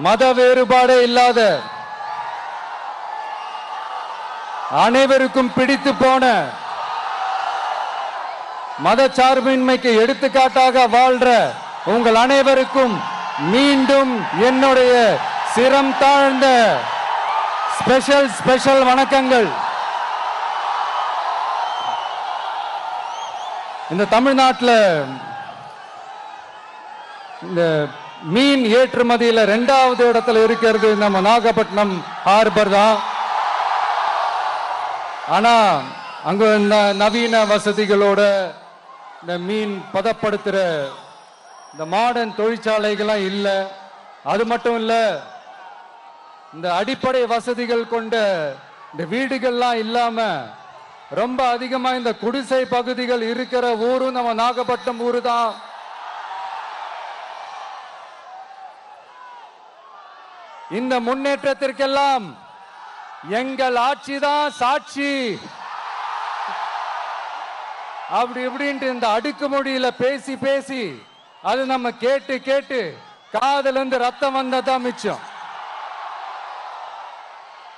மத வேறுபாடே இல்லாத அனைவருக்கும் பிடித்து போன மதச்சார்பின்மைக்கு எடுத்துக்காட்டாக வாழ்ற உங்கள் அனைவருக்கும் மீண்டும் என்னுடைய சிரம் தாழ்ந்த ஸ்பெஷல் வணக்கங்கள். இந்த தமிழ்நாட்டில் இந்த மீன் ஏற்றுமதியில் 2வது இடத்துல இருக்கிறது நம்ம நாகப்பட்டினம் ஹார்பர் தான். ஆனா அங்க நவீன வசதிகளோட இந்த மீன் பதப்படுத்துற இந்த மாடர்ன் தொழிற்சாலைகள்லாம் இல்லை. அது மட்டும் இல்ல, இந்த அடிப்படை வசதிகள் கொண்ட இந்த வீடுகள்லாம் இல்லாம ரொம்ப அதிகமா இந்த குடிசை பகுதிகள் இருக்கிற ஊரும் நம்ம நாகப்பட்டினம் ஊரு தான். இந்த முன்னேற்றத்திற்கெல்லாம் எங்கள் ஆட்சி தான் சாட்சி. அப்படி இப்படின்ட்டு இந்த அடுக்குமொழியில பேசி பேசி அது நம்ம கேட்டு கேட்டு காதுல இருந்து ரத்தம் வந்ததான் மிச்சம்.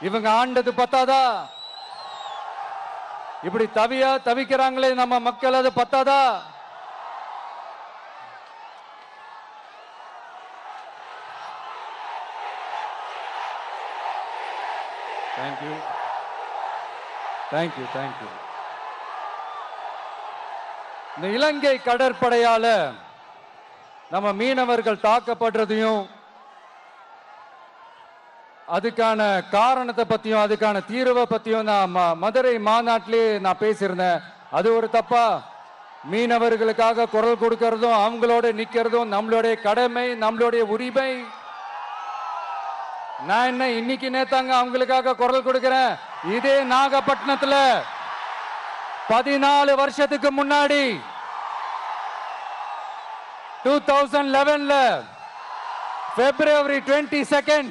இவங்க ஆண்டது பத்தாதா? இப்படி தவிக்கிறாங்களே நம்ம மக்கள், அது பத்தாதா? தேங்க்யூ. இந்த இலங்கை கடற்படையால நம்ம மீனவர்கள் தாக்கப்படுறதையும் அதுக்கான காரணத்தை பத்தியும் அதுக்கான தீர்வை பத்தியும் நான் மதுரை மாநாட்டிலே நான் பேசியிருந்தேன். அது ஒரு தப்பா? மீனவர்களுக்காக குரல் கொடுக்கறதும் அவங்களோட நிக்கிறதும் நம்மளுடைய கடமை, நம்மளுடைய உரிமை. நான் என்ன இன்னைக்கு நேத்தாங்க அவங்களுக்காக குரல் கொடுக்கிறேன். இதே நாகப்பட்டினத்துல 14 வருஷத்துக்கு முன்னாடி 2011 February 22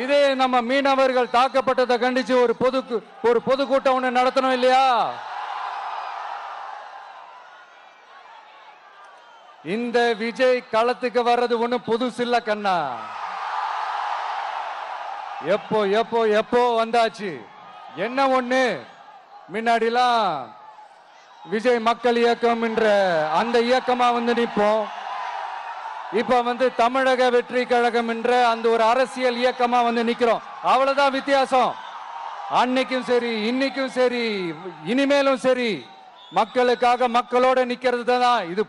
இதே நம்ம மீனவர்கள் தாக்கப்பட்டதை கண்டிச்சு ஒரு பொதுக்கூட்டம் ஒண்ணு நடத்தணும் இல்லையா? இந்த விஜய் களத்துக்கு வர்றது ஒண்ணு புதுசு இல்ல கண்ணா. எப்போ வந்தாச்சு. என்ன ஒண்ணு, முன்னாடிலாம் விஜய் மக்கள் இயக்கம் என்ற அந்த இயக்கமா நிற்போம். இப்ப தமிழக வெற்றி கழகம் என்ற அந்த ஒரு அரசியல் இயக்கமா நிக்கிறோம். அவ்வளவுதான் வித்தியாசம். அன்னைக்கும் சரி, இன்னைக்கும் சரி, இனிமேலும் சரி, மக்களுக்காக மக்களோட நிக்கிறது தான் இது.